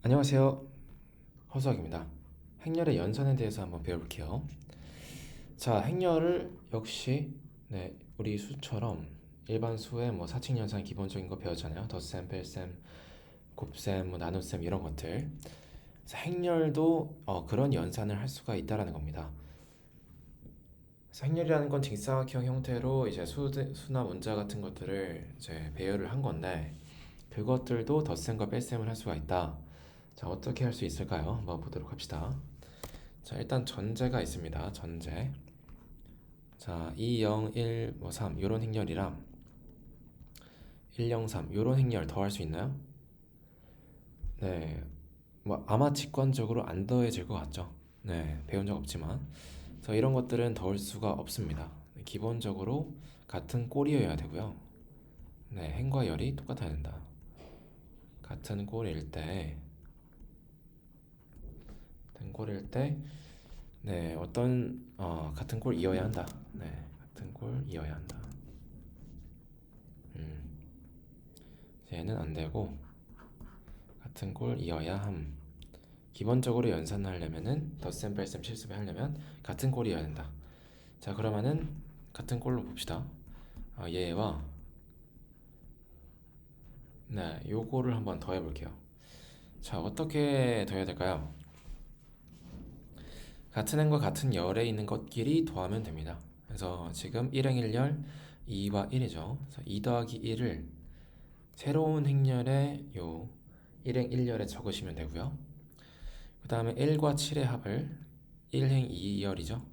안녕하세요. 허수아입니다. 행렬의 연산에 대해서 한번 배워볼게요. 자, 행렬을 역시 우리 수처럼 일반 수의 사칙 연산 기본적인 거 배웠잖아요. 덧셈, 뺄셈, 곱셈, 나눗셈 이런 것들. 그래서 행렬도 그런 연산을 할 수가 있다라는 겁니다. 그래서 행렬이라는 건 직사각형 형태로 이제 수나 문자 같은 것들을 이제 배열을 한 건데 그것들도 덧셈과 뺄셈을 할 수가 있다. 자, 어떻게 할 수 있을까요? 한번 보도록 합시다. 자, 일단 전제가 있습니다. 전제. 자, 2, 0, 1, 3 요런 행렬이랑 1, 0, 3 요런 행렬 더할 수 있나요? 네. 아마 직관적으로 안 더해질 것 같죠. 네, 배운 적 없지만. 그래서 이런 것들은 더할 수가 없습니다. 기본적으로 같은 꼴이어야 되고요. 네, 행과 열이 똑같아야 된다. 같은 꼴일 때, 같은 꼴일 때, 네, 같은 꼴 이어야 한다. 네, 같은 꼴 이어야 한다. 얘는 안 되고 같은 꼴 이어야 함. 기본적으로 연산하려면은 덧셈, 뺄셈, 실수배 하려면 같은 꼴이어야 된다. 자, 그러면은 같은 꼴로 봅시다. 얘와 요거를 한번 더해 볼게요. 자, 어떻게 더해야 될까요? 같은 행과 같은 열에 있는 것끼리 더하면 됩니다. 그래서 지금 1행 1열 2와 1이죠. 그래서 2 더하기 1을 새로운 행렬에 요 1행 1열에 적으시면 되고요. 그 다음에 1과 7의 합을 1행 2열이죠.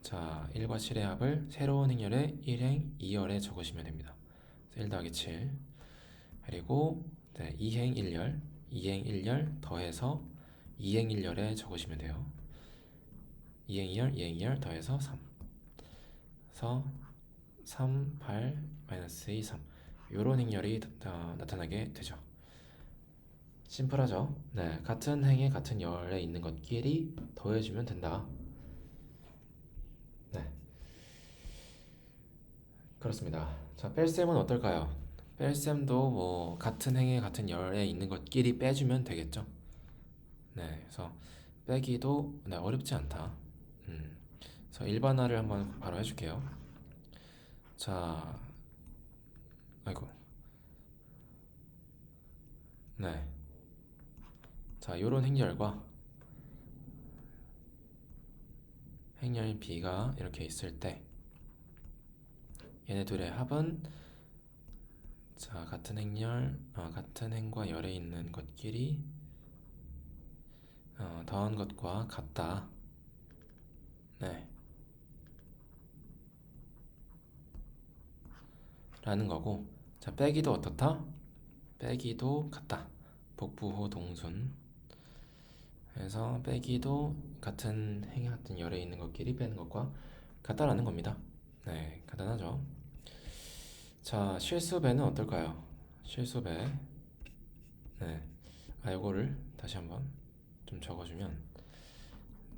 자, 1과 7의 합을 새로운 행렬에 1행 2열에 적으시면 됩니다. 1 더하기 7 그리고 2행 1열 2행 1열 더해서 2행 1열에 적으시면 돼요. 2행 2열 2행 2열 더해서 3 그래서 3, 8, 마이너스 2, 3 요런 행렬이 나타나게 되죠. 심플하죠? 네, 같은 행에 같은 열에 있는 것끼리 더해주면 된다. 네, 그렇습니다. 자, 뺄셈은 어떨까요? 뺄셈도 같은 행에 같은 열에 있는 것끼리 빼주면 되겠죠? 네, 그래서 빼기도 어렵지 않다. 그래서 일반화를 한번 바로 해줄게요. 자, 아이고, 네, 자, 요런 행렬과 행렬 B가 이렇게 있을 때 얘네 둘의 합은 자, 같은 행렬, 같은 행과 열에 있는 것끼리 더한 것과 같다. 네, 라는 거고. 자, 빼기도 어떻다? 빼기도 같다. 복부호 동순. 그래서 빼기도 같은 행위 같은 열에 있는 것끼리 빼는 것과 같다라는 겁니다. 네, 간단하죠. 자, 실수배는 어떨까요? 실수배. 네, 요거를 다시 한번 좀 적어주면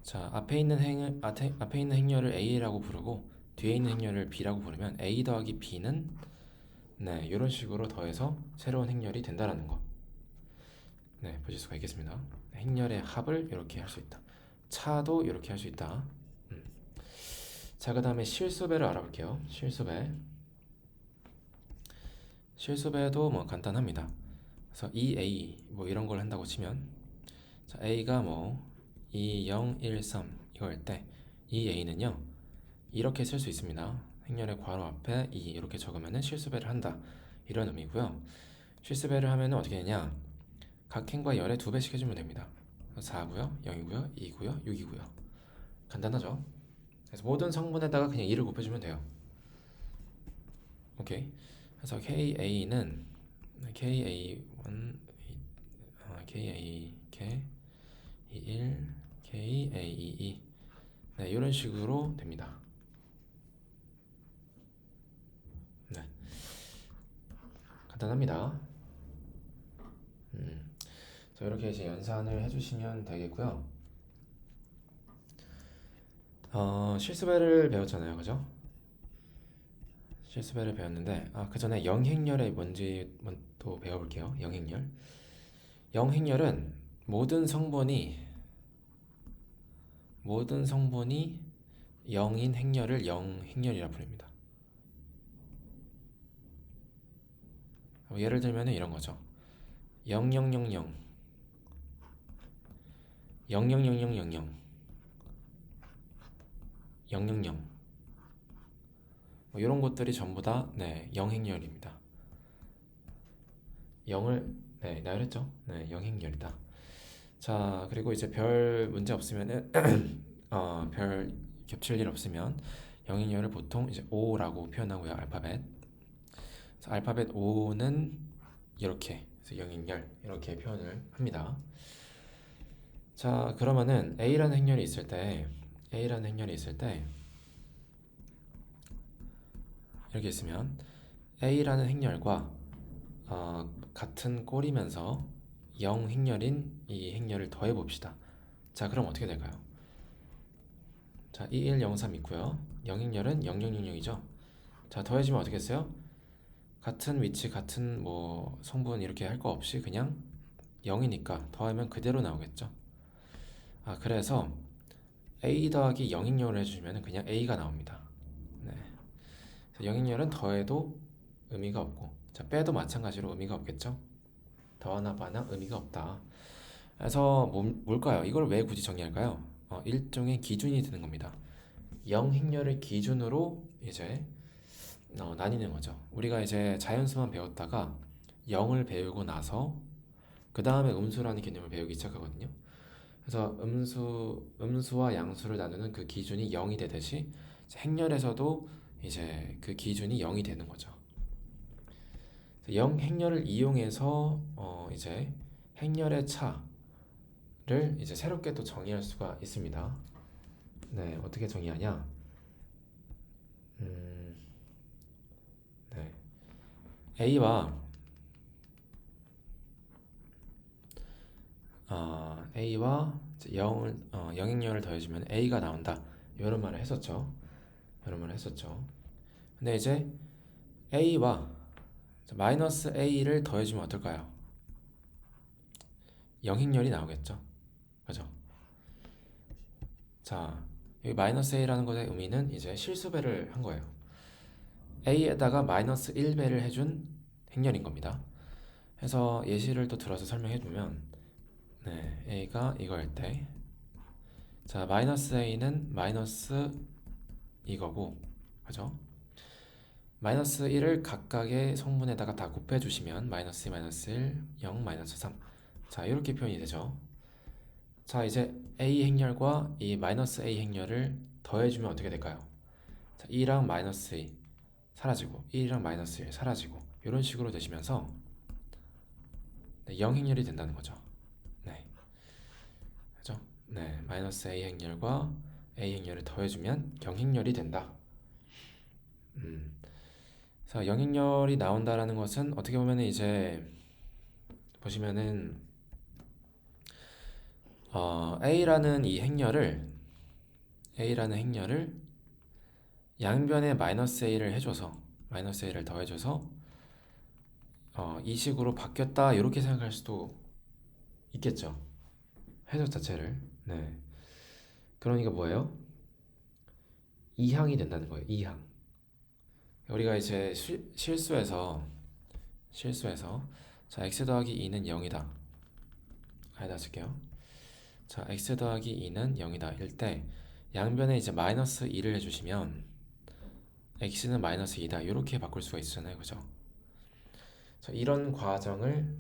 자, 앞에 있는 행렬을 A라고 부르고 뒤에 있는 행렬을 B라고 부르면 A 더하기 B는 이런 식으로 더해서 새로운 행렬이 된다라는 거. 네, 보실 수가 있겠습니다. 행렬의 합을 이렇게 할 수 있다. 차도 이렇게 할 수 있다. 음. 자, 그 다음에 실수배를 알아볼게요. 실수배. 실수배도 간단합니다. 그래서 2A 이런 걸 한다고 치면 자, A가 2, 0, 1, 3 이거 할 때 2A는요 이렇게 쓸 수 있습니다. 행렬의 괄호 앞에 2 이렇게 적으면 실수배를 한다 이런 의미고요. 실수배를 하면 어떻게 되냐 각 행과 열에 2배씩 해주면 됩니다. 4고요 0이고요 2고요 6이고요 간단하죠. 그래서 모든 성분에다가 그냥 2를 곱해주면 돼요. 오케이. 그래서 KA는 KA1 KA K21 KA22 네, 이런 식으로 됩니다. 네, 간단합니다. 자, 이렇게 이제 연산을 해주시면 되겠고요. 실수배를 배웠잖아요, 그죠? 실수배를 배웠는데 그 전에 영행렬이 뭔지 또 배워볼게요. 영행렬. 영행렬은 모든 성분이 0인 행렬을 0행렬이라 부릅니다. 예를 들면 이런 거죠. 0000 000000 000 이런 것들이 전부 다 0행렬입니다. 0을 나열했죠? 0행렬이다. 자, 그리고 이제 별 문제 없으면은 별 겹칠 일 없으면 0행렬을 보통 이제 O라고 표현하고요. 알파벳. 그래서 알파벳 O는 이렇게, 그래서 0행렬 이렇게 표현을 합니다. 자, 그러면은 A라는 행렬이 있을 때 이렇게 있으면 A라는 행렬과 같은 꼴이면서 0행렬인 이 행렬을 더해 봅시다. 자, 그럼 어떻게 될까요? 자, 2103 있고요. 0행렬은 0000이죠. 자, 더해지면 어떻게 했어요? 같은 위치, 같은 뭐 성분 이렇게 할 거 없이 그냥 0이니까 더하면 그대로 나오겠죠. 그래서 A 더하기 0행렬을 해주시면 그냥 A가 나옵니다. 네. 0행렬은 더해도 의미가 없고, 자, 빼도 마찬가지로 의미가 없겠죠. 더하나 마나 의미가 없다. 그래서 뭘까요? 이걸 왜 굳이 정의할까요? 일종의 기준이 되는 겁니다. 0행렬을 기준으로 이제 나뉘는 거죠. 우리가 이제 자연수만 배웠다가 0을 배우고 나서 그 다음에 음수라는 개념을 배우기 시작하거든요. 그래서 음수와 양수를 나누는 그 기준이 0이 되듯이 행렬에서도 이제 그 기준이 0이 되는 거죠. 0 행렬을 이용해서 이제 행렬의 차를 이제 새롭게 또 정의할 수가 있습니다. 네, 어떻게 정의하냐? 네, A와 A와 0행렬을 더해주면 A가 나온다. 이런 말을 했었죠. 근데 이제 A와 마이너스 A를 더해주면 어떨까요? 0행렬이 나오겠죠. 그죠? 자, 여기 마이너스 A라는 것의 의미는 이제 실수배를 한 거예요. A에다가 마이너스 1배를 해준 행렬인 겁니다. 그래서 예시를 또 들어서 설명해주면 A가 이거일 때 자, 마이너스 A는 마이너스 이거고, 그죠? 마이너스 1을 각각의 성분에다가 다 곱해주시면 마이너스 2, 마이너스 1, 0, 마이너스 3. 자, 이렇게 표현이 되죠. 자, 이제 A 행렬과 이 마이너스 A 행렬을 더해주면 어떻게 될까요? 자, 2랑 마이너스 2 사라지고 1이랑 마이너스 1 사라지고 이런 식으로 되시면서 0 행렬이 된다는 거죠. 네, 그죠? 네, 마이너스 A 행렬과 A 행렬을 더해주면 0 행렬이 된다. 자, 0 행렬이 나온다라는 것은 어떻게 보면 이제 보시면은 A라는 행렬을 양변에 마이너스 A를 해줘서 마이너스 A를 더해줘서 이 식으로 바뀌었다 이렇게 생각할 수도 있겠죠. 해석 자체를. 네. 그러니까 뭐예요? 2항이 된다는 거예요. 2항. 우리가 이제 실수해서 자, x 더하기 2는 0이다. 아니다 쓸게요. 자, x 더하기 2는 0이다. 이럴 때 양변에 이제 마이너스 2를 해주시면 x는 마이너스 2다. 이렇게 바꿀 수가 있잖아요. 그죠? 자, 이런 과정을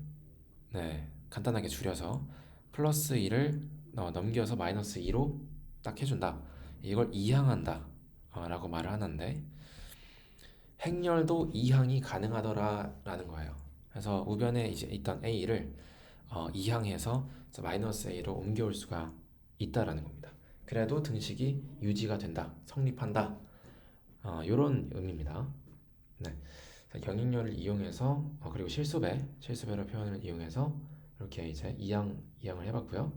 간단하게 줄여서 플러스 2를 넘겨서 마이너스 2로 딱 해준다. 이걸 이항한다 라고 말을 하는데 행렬도 이항이 가능하더라라는 거예요. 그래서 우변에 이제 있던 a를 이항해서 마이너스 a로 옮겨올 수가 있다라는 겁니다. 그래도 등식이 유지가 된다, 성립한다. 이런 의미입니다. 네. 경행렬을 이용해서 그리고 실수배로 표현을 이용해서 이렇게 이제 이항을 해봤고요.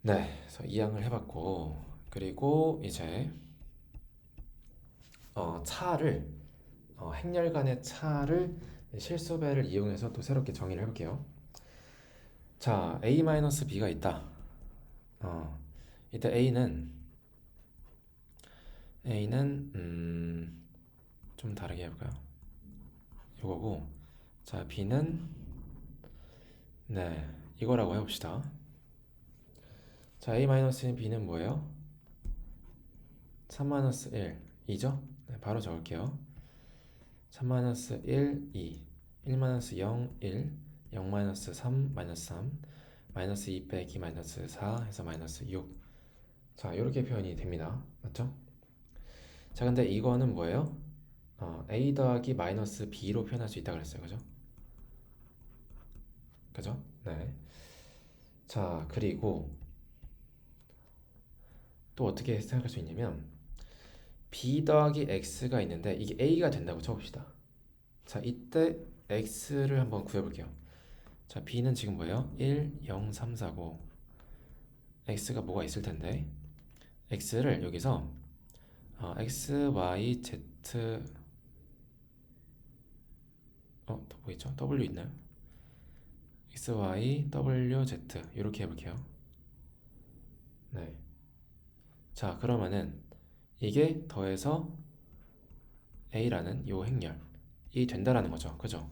네, 그래서 이항을 해봤고 그리고 이제 차를 행렬 간의 차를 실수배를 이용해서 또 새롭게 정의를 해볼게요. 자, A-B가 있다. 이때 A는 좀 다르게 해볼까요? 이거고, 자, B는 네, 이거라고 해봅시다. 자, A-B는 뭐예요? 3-1, 2죠? 네, 바로 적을게요. 3-1, 2, 1-0, 1, 0-3, -3, -2 빼기 -4 해서 -6. 자, 이렇게 표현이 됩니다. 맞죠? 자, 근데 이거는 뭐예요? A 더하기 -B로 표현할 수 있다 그랬어요. 그죠? 그죠? 네. 자, 그리고 또 어떻게 생각할 수 있냐면 B 더하기 X가 있는데 이게 A가 된다고 쳐봅시다. 자, 이때 X를 한번 구해볼게요. 자, B는 지금 뭐예요? 1, 0, 3, 4고 X가 뭐가 있을 텐데 X를 여기서 X, Y, Z 또 뭐 있죠? W 있나요? X, Y, W, Z 이렇게 해볼게요. 네. 자, 그러면은 이게 더해서 A라는 요 행렬이 된다라는 거죠. 그죠?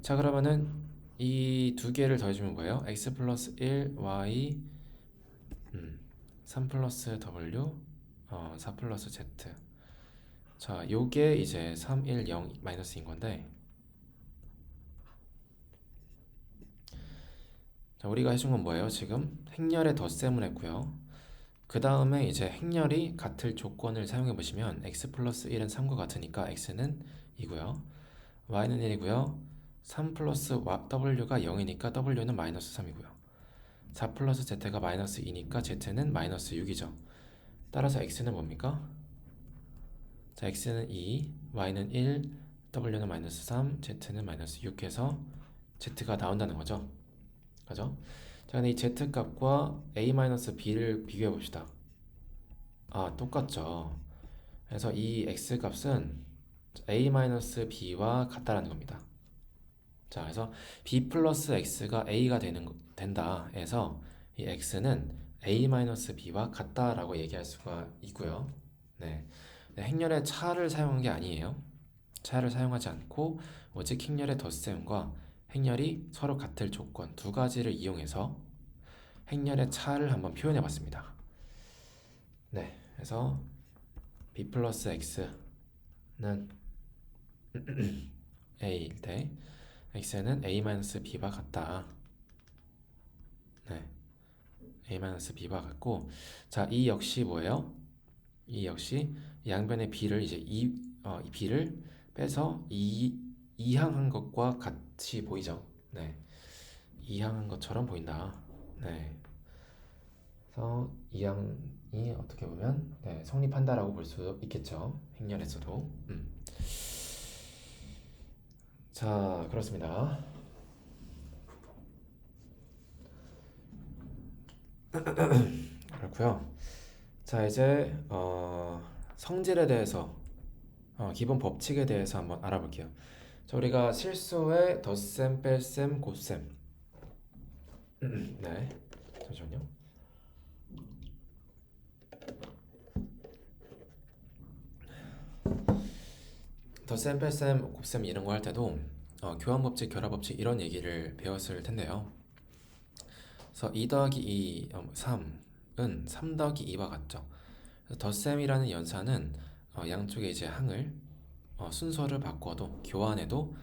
자, 그러면은 이 두 개를 더해주면 뭐예요? X 플러스 1, Y 3 플러스 W 4 플러스 Z. 자, 요게 이제 3, 1, 0 마이너스인 건데 자, 우리가 해준 건 뭐예요? 지금 행렬의 덧셈을 했고요. 그 다음에 이제 행렬이 같을 조건을 사용해 보시면 x 플러스 1은 3과 같으니까 x는 2고요. y는 1이고요. 3 플러스 w가 0이니까 w는 마이너스 3이고요. 4 플러스 z가 마이너스 2니까 z는 마이너스 6이죠. 따라서 x는 뭡니까? 자, x는 2, y는 1, w는 마이너스 3, z는 마이너스 6 해서 z가 나온다는 거죠. 그죠? 자, 근데 이 z값과 a-b를 비교해 봅시다. 똑같죠. 그래서 이 x값은 a-b와 같다라는 겁니다. 자, 그래서 b 플러스 x가 a가 된다 해서 이 x는 a-b와 같다라고 얘기할 수가 있고요. 네. 네, 행렬의 차를 사용한 게 아니에요. 차를 사용하지 않고 오직 행렬의 덧셈과 행렬이 서로 같을 조건 두 가지를 이용해서 행렬의 차를 한번 표현해 봤습니다. 네, 그래서 b 플러스 x는 a일 때 x는 a-b와 같다. 네, a-b와 같고, 자, 이 역시 뭐예요? 이 역시 양변의 b를 이제 이 b를 빼서 이항한 것과 같이 보이죠. 네, 이항한 것처럼 보인다. 네, 그래서 이항이 어떻게 보면 네, 성립한다라고 볼 수 있겠죠. 행렬에서도. 자, 그렇습니다. 그렇고요. 자, 이제 성질에 대해서 기본 법칙에 대해서 한번 알아볼게요. 자, 우리가 실수의 덧셈, 뺄셈, 곱셈. 네, 잠시만요. 덧셈, 뺄셈, 곱셈 이런 거 할 때도 교환법칙, 결합법칙 이런 얘기를 배웠을 텐데요. 그래서 2 더하기 2, 3은 3 더하기 2와 같죠. 그래서 덧셈이라는 연산은 양쪽에 이제 항을 순서를 바꿔도 교환해도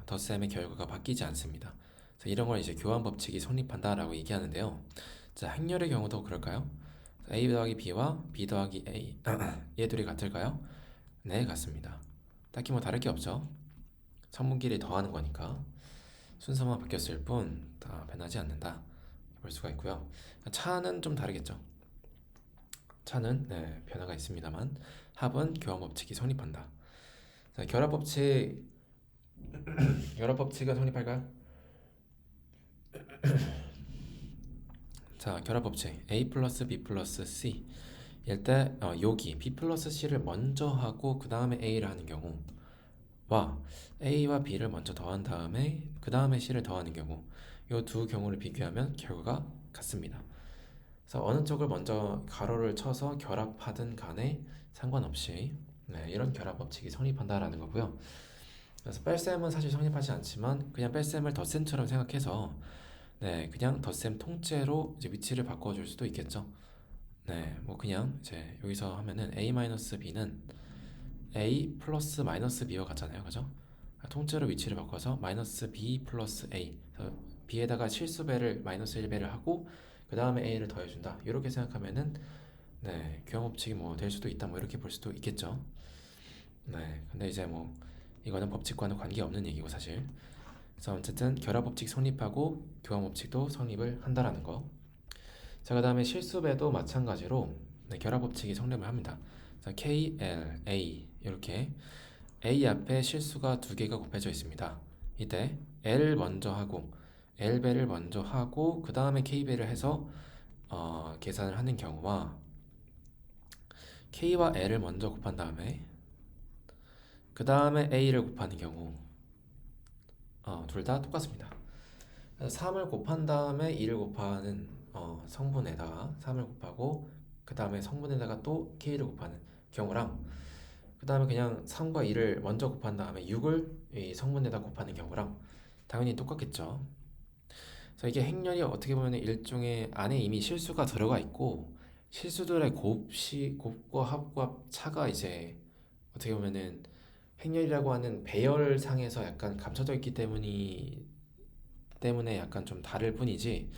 덧셈의 결과가 바뀌지 않습니다. 그래서 이런 걸 이제 교환 법칙이 성립한다라고 얘기하는데요. 자, 행렬의 경우도 그럴까요? a 더하기 b와 b 더하기 a 얘 둘이 같을까요? 네, 같습니다. 딱히 뭐 다를 게 없죠. 성분끼리 더하는 거니까 순서만 바뀌었을 뿐 다 변하지 않는다 볼 수가 있고요. 차는 좀 다르겠죠. 차는 네, 변화가 있습니다만 합은 교환 법칙이 성립한다. 자, 결합법칙은 성립할까요? 자, 결합법칙 A 플러스 B 플러스 C 일때 여기 B 플러스 C를 먼저 하고 그 다음에 A를 하는 경우와 A와 B를 먼저 더한 다음에 그 다음에 C를 더하는 경우 이 두 경우를 비교하면 결과가 같습니다. 그래서 어느 쪽을 먼저 가로를 쳐서 결합하든 간에 상관없이 이런 결합 법칙이 성립한다라는 거고요. 그래서 뺄셈은 사실 성립하지 않지만 그냥 뺄셈을 덧셈처럼 생각해서 그냥 덧셈 통째로 이제 위치를 바꿔줄 수도 있겠죠. 뭐 그냥 이제 여기서 하면은 a-b는 a 플러스 마이너스 b와 같잖아요, 그죠? 통째로 위치를 바꿔서 마이너스 b 플러스 a, 그래서 b에다가 실수배를 마이너스 1배를 하고 그 다음에 a를 더해준다. 이렇게 생각하면은 교환법칙이 뭐 될 수도 있다, 뭐 이렇게 볼 수도 있겠죠. 근데 이제 뭐 이거는 법칙과는 관계없는 얘기고 사실. 그래서 어쨌든 결합법칙 성립하고 교환법칙도 성립을 한다라는 거. 자, 그 다음에 실수배도 마찬가지로 결합법칙이 성립을 합니다. 자, K, L, A 이렇게 A 앞에 실수가 두 개가 곱해져 있습니다. 이때 L 먼저 하고 L배를 먼저 하고 그 다음에 K배를 해서 계산을 하는 경우와 K와 L을 먼저 곱한 다음에 그 다음에 A를 곱하는 경우 둘 다 똑같습니다. 3을 곱한 다음에 2를 곱하는 성분에다가 3을 곱하고 그 다음에 성분에다가 또 K를 곱하는 경우랑 그 다음에 그냥 3과 2를 먼저 곱한 다음에 6을 이 성분에다 곱하는 경우랑 당연히 똑같겠죠. 그래서 이게 행렬이 어떻게 보면 일종의 안에 이미 실수가 들어가 있고 실수들의 곱과 합과 차가 이제 어떻게 보면은 행렬이라고 하는 배열상에서 약간 감춰져 있기 때문에 약간 좀 다를 뿐이지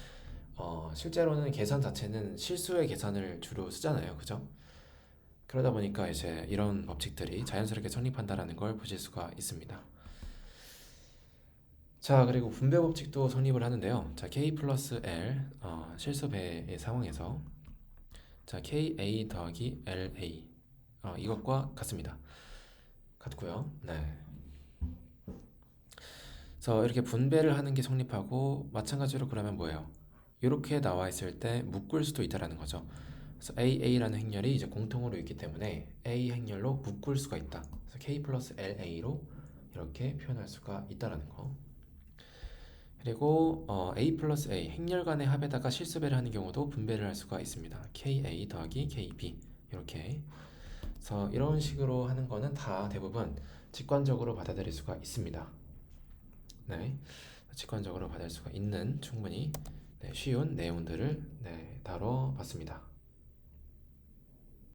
실제로는 계산 자체는 실수의 계산을 주로 쓰잖아요, 그죠? 그러다 보니까 이제 이런 법칙들이 자연스럽게 성립한다라는 걸 보실 수가 있습니다. 자, 그리고 분배 법칙도 성립을 하는데요. 자, K 플러스 L 실수배의 상황에서 자, KA 더하기 LA 이것과 같습니다. 같고요. 그래서 이렇게 분배를 하는 게 성립하고 마찬가지로 그러면 뭐예요? 이렇게 나와 있을 때 묶을 수도 있다라는 거죠. 그래서 AA라는 행렬이 이제 공통으로 있기 때문에 A 행렬로 묶을 수가 있다. 그래서 K 플러스 LA로 이렇게 표현할 수가 있다라는 거. 그리고 A 플러스 A 행렬 간의 합에다가 실수배를 하는 경우도 분배를 할 수가 있습니다. KA 더하기 KB 이렇게. 그래서 이런 식으로 하는 거는 다 대부분 직관적으로 받아들일 수가 있습니다. 직관적으로 받을 수가 있는 충분히 쉬운 내용들을 다뤄봤습니다.